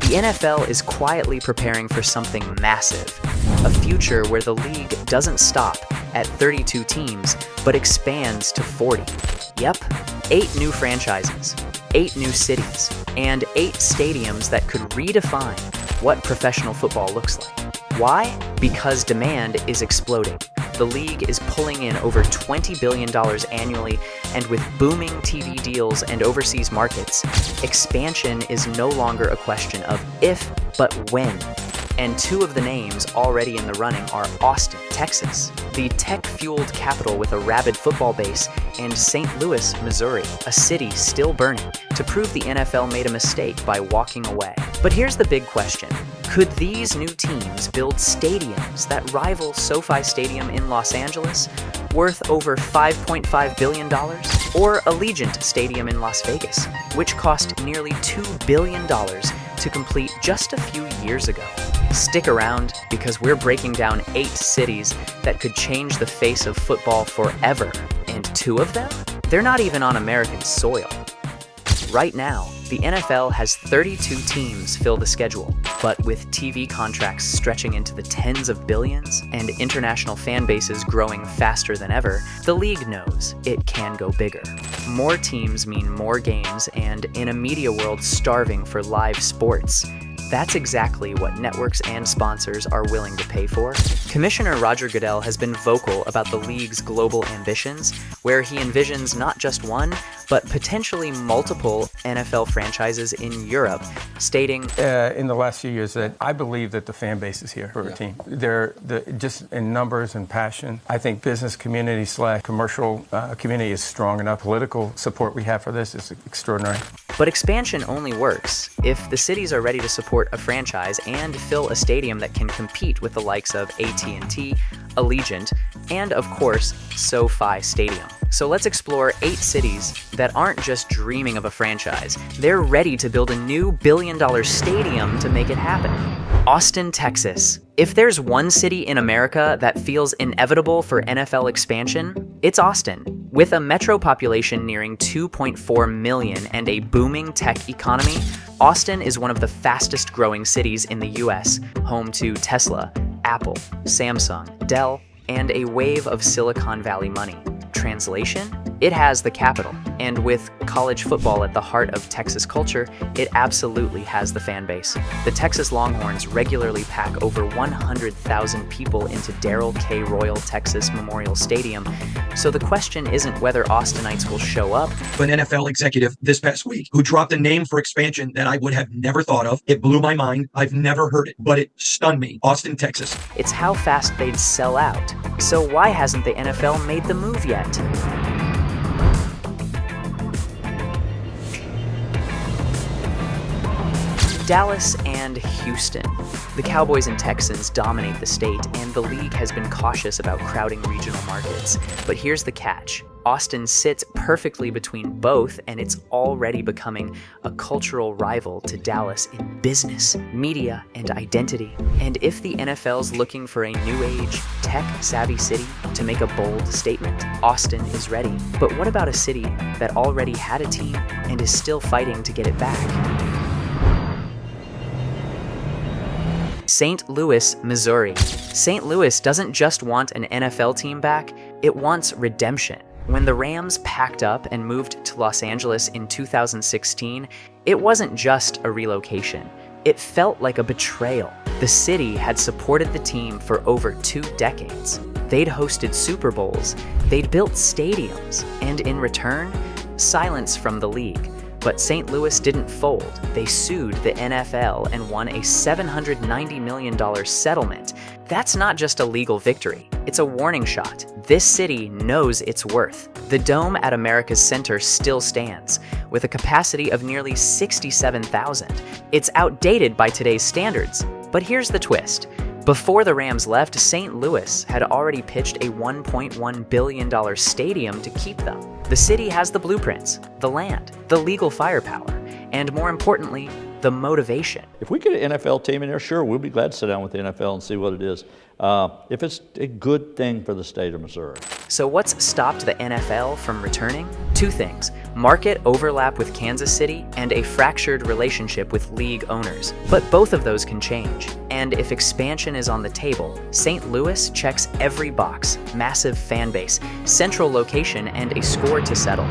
The NFL is quietly preparing for something massive, a future where the league doesn't stop at 32 teams, but expands to 40. Yep, 8 new franchises, 8 new cities, and 8 stadiums that could redefine what professional football looks like. Why? Because demand is exploding. The league is pulling in over $20 billion annually, and with booming TV deals and overseas markets, expansion is no longer a question of if, but when. And 2 of the names already in the running are Austin, Texas, the tech-fueled capital with a rabid football base, and St. Louis, Missouri, a city still burning, to prove the NFL made a mistake by walking away. But here's the big question. Could these new teams build stadiums that rival SoFi Stadium in Los Angeles, worth over $5.5 billion? Or Allegiant Stadium in Las Vegas, which cost nearly $2 billion to complete just a few years ago? Stick around, because we're breaking down 8 cities that could change the face of football forever, and 2 of them? They're not even on American soil. Right now, the NFL has 32 teams fill the schedule, but with TV contracts stretching into the tens of billions and international fan bases growing faster than ever, the league knows it can go bigger. More teams mean more games, and in a media world starving for live sports, that's exactly what networks and sponsors are willing to pay for. Commissioner Roger Goodell has been vocal about the league's global ambitions, where he envisions not just one, but potentially multiple NFL franchises in Europe, stating, in the last few years, that I believe that the fan base is here for a team. They're just in numbers and passion. I think business community / commercial community is strong enough. Political support we have for this is extraordinary. But expansion only works if the cities are ready to support a franchise and fill a stadium that can compete with the likes of AT&T, Allegiant, and of course, SoFi Stadium. So let's explore 8 cities that aren't just dreaming of a franchise. They're ready to build a new billion-dollar stadium to make it happen. Austin, Texas. If there's one city in America that feels inevitable for NFL expansion, it's Austin. With a metro population nearing 2.4 million and a booming tech economy, Austin is one of the fastest growing cities in the US, home to Tesla, Apple, Samsung, Dell, and a wave of Silicon Valley money. Translation? It has the capital, and with college football at the heart of Texas culture, it absolutely has the fan base. The Texas Longhorns regularly pack over 100,000 people into Darrell K. Royal Texas Memorial Stadium, so the question isn't whether Austinites will show up. An NFL executive this past week who dropped a name for expansion that I would have never thought of. It blew my mind. I've never heard it, but it stunned me. Austin, Texas. It's how fast they'd sell out. So why hasn't the NFL made the move yet? Dallas and Houston. The Cowboys and Texans dominate the state, and the league has been cautious about crowding regional markets. But here's the catch. Austin sits perfectly between both, and it's already becoming a cultural rival to Dallas in business, media, and identity. And if the NFL's looking for a new age, tech-savvy city to make a bold statement, Austin is ready. But what about a city that already had a team and is still fighting to get it back? St. Louis, Missouri. St. Louis doesn't just want an NFL team back, it wants redemption. When the Rams packed up and moved to Los Angeles in 2016, it wasn't just a relocation. It felt like a betrayal. The city had supported the team for over 2 decades. They'd hosted Super Bowls, they'd built stadiums, and in return, silence from the league. But St. Louis didn't fold. They sued the NFL and won a $790 million settlement. That's not just a legal victory. It's a warning shot. This city knows its worth. The dome at America's Center still stands, with a capacity of nearly 67,000. It's outdated by today's standards. But here's the twist. Before the Rams left, St. Louis had already pitched a $1.1 billion stadium to keep them. The city has the blueprints, the land, the legal firepower, and more importantly, the motivation. If we get an NFL team in there, sure, we'll be glad to sit down with the NFL and see what it is. If it's a good thing for the state of Missouri. So what's stopped the NFL from returning? Two things: market overlap with Kansas City and a fractured relationship with league owners. But both of those can change. And if expansion is on the table, St. Louis checks every box: massive fan base, central location, and a score to settle.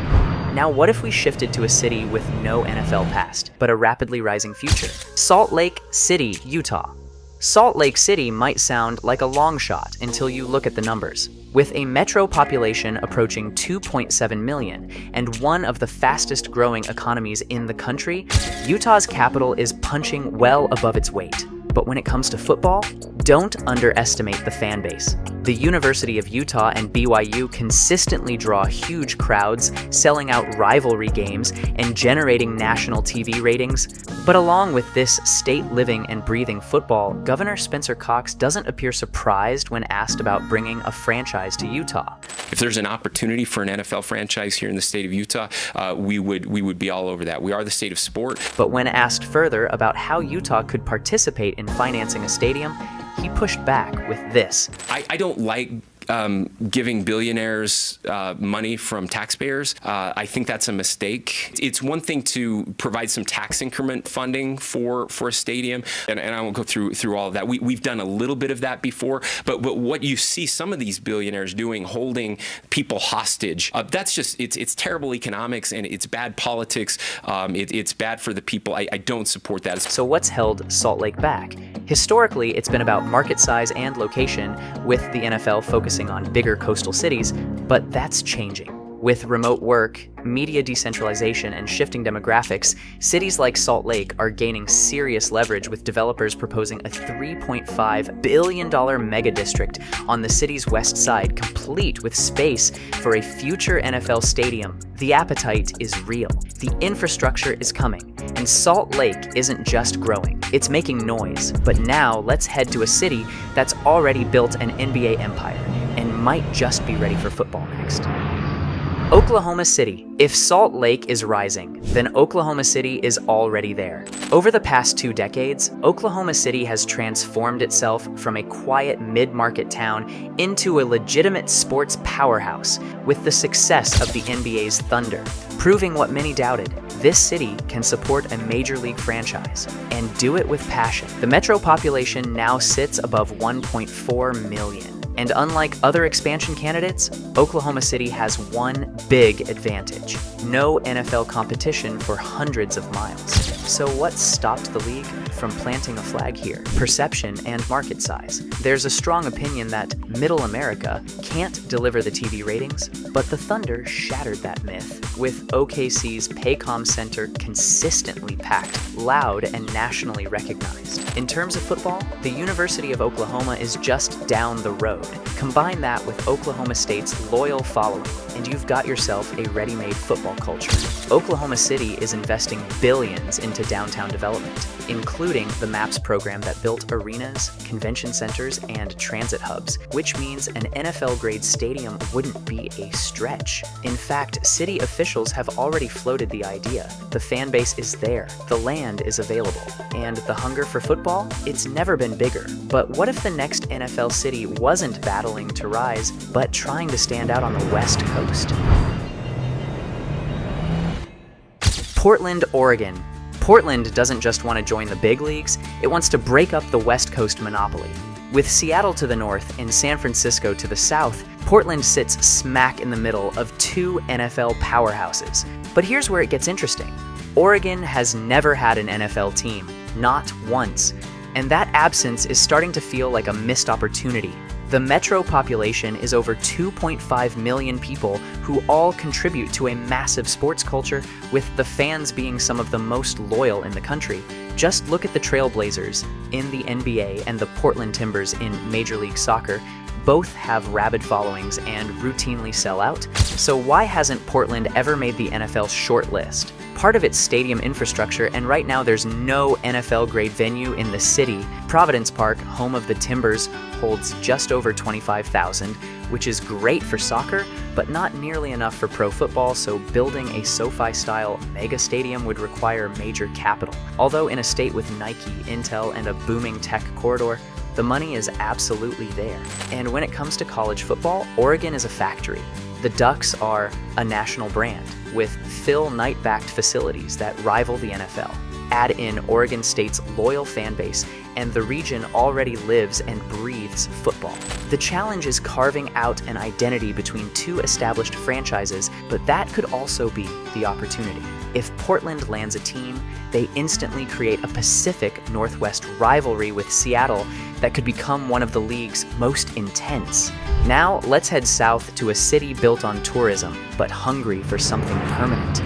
Now what if we shifted to a city with no NFL past, but a rapidly rising future? Salt Lake City, Utah. Salt Lake City might sound like a long shot until you look at the numbers. With a metro population approaching 2.7 million and one of the fastest growing economies in the country, Utah's capital is punching well above its weight. But when it comes to football, don't underestimate the fan base. The University of Utah and BYU consistently draw huge crowds, selling out rivalry games and generating national TV ratings. But along with this state living and breathing football, Governor Spencer Cox doesn't appear surprised when asked about bringing a franchise to Utah. If there's an opportunity for an NFL franchise here in the state of Utah, we would be all over that. We are the state of sport. But when asked further about how Utah could participate in financing a stadium, he pushed back with this. I don't like giving billionaires money from taxpayers. I think that's a mistake. It's one thing to provide some tax increment funding for a stadium, and I won't go through all of that. We've done a little bit of that before, but what you see some of these billionaires doing, holding people hostage, that's just, it's terrible economics and it's bad politics. It's bad for the people. I don't support that. So what's held Salt Lake back? Historically, it's been about market size and location, with the NFL focusing on bigger coastal cities, but that's changing. With remote work, media decentralization, and shifting demographics, cities like Salt Lake are gaining serious leverage, with developers proposing a $3.5 billion mega district on the city's west side, complete with space for a future NFL stadium. The appetite is real. The infrastructure is coming. And Salt Lake isn't just growing, it's making noise. But now let's head to a city that's already built an NBA empire and might just be ready for football next. Oklahoma City. If Salt Lake is rising, then Oklahoma City is already there. Over the past 2 decades, Oklahoma City has transformed itself from a quiet mid-market town into a legitimate sports powerhouse, with the success of the NBA's Thunder, proving what many doubted: this city can support a major league franchise, and do it with passion. The metro population now sits above 1.4 million. And unlike other expansion candidates, Oklahoma City has one big advantage: no NFL competition for hundreds of miles. So what stopped the league from planting a flag here? Perception and market size. There's a strong opinion that Middle America can't deliver the TV ratings, but the Thunder shattered that myth, with OKC's Paycom Center consistently packed, loud, and nationally recognized. In terms of football, the University of Oklahoma is just down the road. Combine that with Oklahoma State's loyal following, and you've got yourself a ready-made football culture. Oklahoma City is investing billions into downtown development, including the MAPS program that built arenas, convention centers, and transit hubs, which means an NFL-grade stadium wouldn't be a stretch. In fact, city officials have already floated the idea. The fan base is there, the land is available, and the hunger for football? It's never been bigger. But what if the next NFL city wasn't battling to rise, but trying to stand out on the West Coast? Portland, Oregon. Portland doesn't just want to join the big leagues, it wants to break up the West Coast monopoly. With Seattle to the north and San Francisco to the south, Portland sits smack in the middle of 2 NFL powerhouses. But here's where it gets interesting. Oregon has never had an NFL team, not once. And that absence is starting to feel like a missed opportunity. The metro population is over 2.5 million people who all contribute to a massive sports culture, with the fans being some of the most loyal in the country. Just look at the Trailblazers in the NBA and the Portland Timbers in Major League Soccer. Both have rabid followings and routinely sell out. So why hasn't Portland ever made the NFL's short list? part of its stadium infrastructure, and right now there's no NFL-grade venue in the city. Providence Park, home of the Timbers, holds just over 25,000, which is great for soccer, but not nearly enough for pro football, so building a SoFi-style mega stadium would require major capital. Although in a state with Nike, Intel, and a booming tech corridor, the money is absolutely there. And when it comes to college football, Oregon is a factory. The Ducks are a national brand, with Phil Knight-backed facilities that rival the NFL. Add in Oregon State's loyal fan base, and the region already lives and breathes football. The challenge is carving out an identity between two established franchises, but that could also be the opportunity. If Portland lands a team, they instantly create a Pacific Northwest rivalry with Seattle that could become one of the league's most intense. Now, let's head south to a city built on tourism, but hungry for something permanent.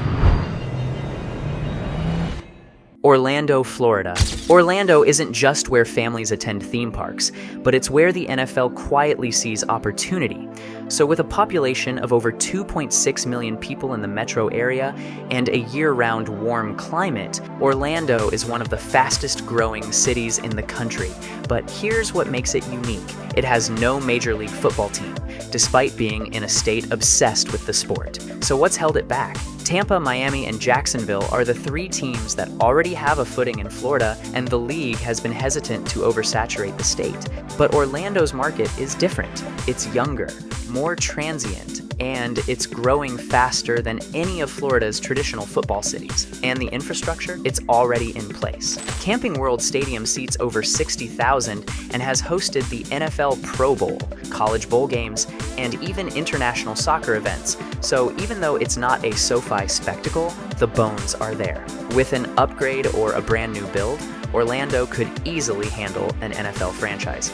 Orlando, Florida. Orlando isn't just where families attend theme parks, but it's where the NFL quietly sees opportunity. So with a population of over 2.6 million people in the metro area and a year-round warm climate, Orlando is one of the fastest growing cities in the country. But here's what makes it unique. It has no Major League Football team, despite being in a state obsessed with the sport. So what's held it back? Tampa, Miami, and Jacksonville are the three teams that already have a footing in Florida, and the league has been hesitant to oversaturate the state. But Orlando's market is different. It's younger, more transient, and it's growing faster than any of Florida's traditional football cities. And the infrastructure, it's already in place. Camping World Stadium seats over 60,000 and has hosted the NFL Pro Bowl, college bowl games, and even international soccer events. So even though it's not a SoFi spectacle, the bones are there. With an upgrade or a brand new build, Orlando could easily handle an NFL franchise.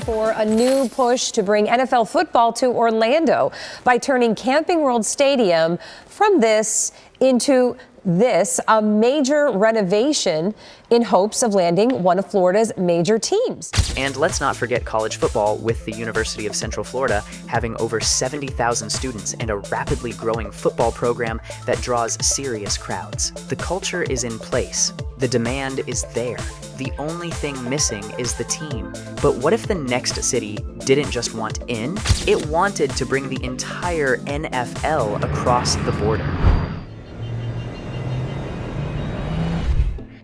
For a new push to bring NFL football to Orlando by turning Camping World Stadium from this into this, a major renovation in hopes of landing one of Florida's major teams. And let's not forget college football, with the University of Central Florida having over 70,000 students and a rapidly growing football program that draws serious crowds. The culture is in place. The demand is there. The only thing missing is the team. But what if the next city didn't just want in? It wanted to bring the entire NFL across the border.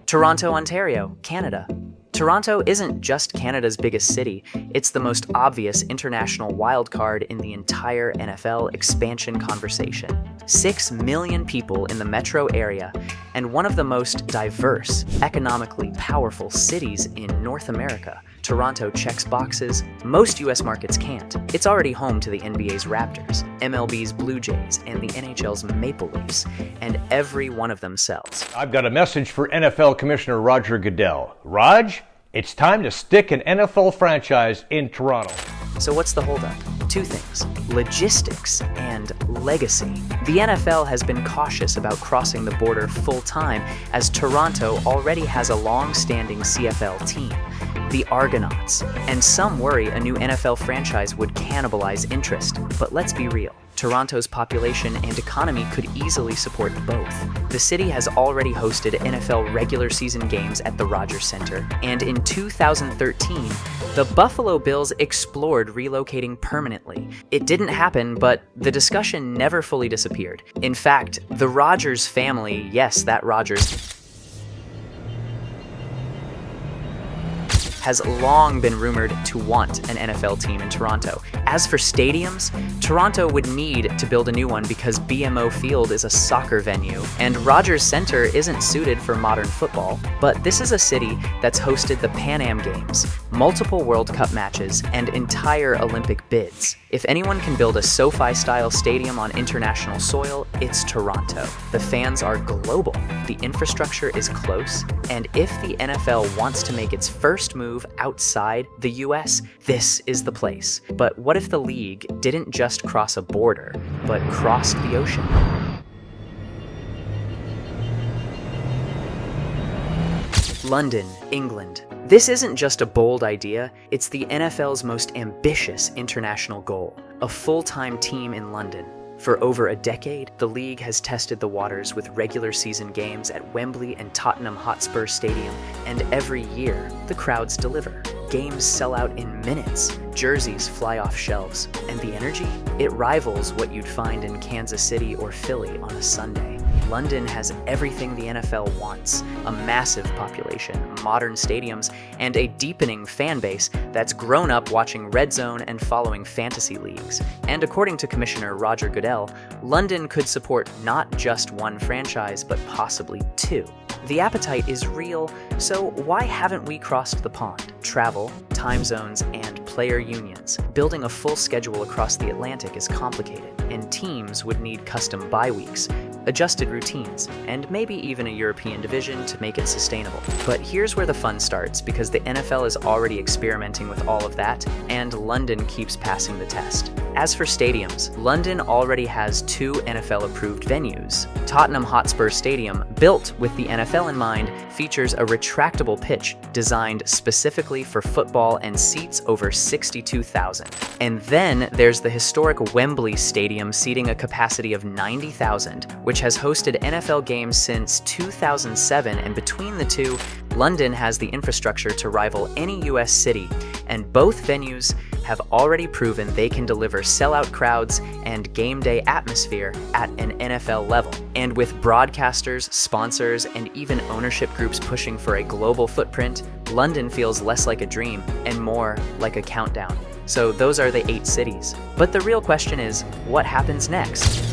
Toronto, Ontario, Canada. Toronto isn't just Canada's biggest city, it's the most obvious international wildcard in the entire NFL expansion conversation. 6 million people in the metro area, and one of the most diverse, economically powerful cities in North America. Toronto checks boxes most US markets can't. It's already home to the NBA's Raptors, MLB's Blue Jays, and the NHL's Maple Leafs, and every one of them sells. I've got a message for NFL Commissioner Roger Goodell. Raj, it's time to stick an NFL franchise in Toronto. So what's the holdup? Two things: logistics and legacy. The NFL has been cautious about crossing the border full-time, as Toronto already has a long-standing CFL team, the Argonauts, and some worry a new NFL franchise would cannibalize interest. But let's be real. Toronto's population and economy could easily support both. The city has already hosted NFL regular season games at the Rogers Center, and in 2013, the Buffalo Bills explored relocating permanently. It didn't happen, but the discussion never fully disappeared. In fact, the Rogers family, yes, that Rogers, has long been rumored to want an NFL team in Toronto. As for stadiums, Toronto would need to build a new one because BMO Field is a soccer venue, and Rogers Center isn't suited for modern football. But this is a city that's hosted the Pan Am Games, multiple World Cup matches, and entire Olympic bids. If anyone can build a SoFi-style stadium on international soil, it's Toronto. The fans are global, the infrastructure is close, and if the NFL wants to make its first move outside the US, this is the place. But what if the league didn't just cross a border, but crossed the ocean? London, England. This isn't just a bold idea, it's the NFL's most ambitious international goal: a full-time team in London. For over a decade, the league has tested the waters with regular season games at Wembley and Tottenham Hotspur Stadium, and every year, the crowds deliver. Games sell out in minutes, jerseys fly off shelves, and the energy? It rivals what you'd find in Kansas City or Philly on a Sunday. London has everything the NFL wants: a massive population, modern stadiums, and a deepening fan base that's grown up watching Red Zone and following fantasy leagues. And according to Commissioner Roger Goodell, London could support not just one franchise, but possibly two. The appetite is real, so why haven't we crossed the pond? Travel, time zones, and player unions. Building a full schedule across the Atlantic is complicated, and teams would need custom bye weeks, adjusted routines, and maybe even a European division to make it sustainable. But here's where the fun starts, because the NFL is already experimenting with all of that, and London keeps passing the test. As for stadiums, London already has 2 NFL-approved venues. Tottenham Hotspur Stadium, built with the NFL in mind, features a retractable pitch designed specifically for football and seats over 62,000. And then there's the historic Wembley Stadium, seating a capacity of 90,000, which has hosted NFL games since 2007, and between the two, London has the infrastructure to rival any US city, and both venues have already proven they can deliver sellout crowds and game day atmosphere at an NFL level. And with broadcasters, sponsors, and even ownership groups pushing for a global footprint, London feels less like a dream and more like a countdown. So those are the 8 cities. But the real question is, what happens next?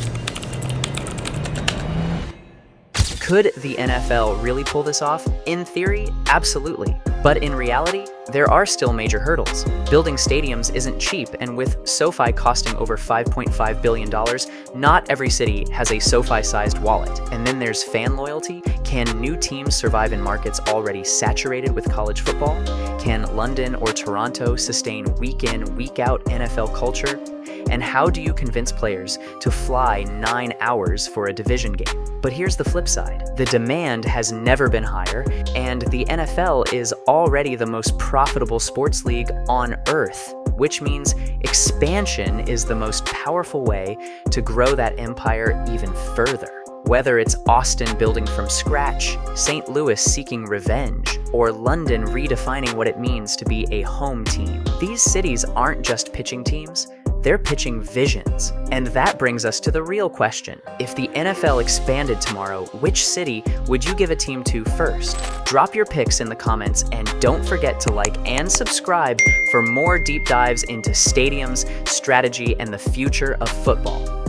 Could the NFL really pull this off? In theory, absolutely. But in reality, there are still major hurdles. Building stadiums isn't cheap, and with SoFi costing over $5.5 billion, not every city has a SoFi-sized wallet. And then there's fan loyalty. Can new teams survive in markets already saturated with college football? Can London or Toronto sustain week-in, week-out NFL culture? And how do you convince players to fly 9 hours for a division game? But here's the flip side. The demand has never been higher, and the NFL is already the most profitable sports league on earth, which means expansion is the most powerful way to grow that empire even further. Whether it's Austin building from scratch, St. Louis seeking revenge, or London redefining what it means to be a home team, these cities aren't just pitching teams, they're pitching visions. And that brings us to the real question. If the NFL expanded tomorrow, which city would you give a team to first? Drop your picks in the comments, and don't forget to like and subscribe for more deep dives into stadiums, strategy, and the future of football.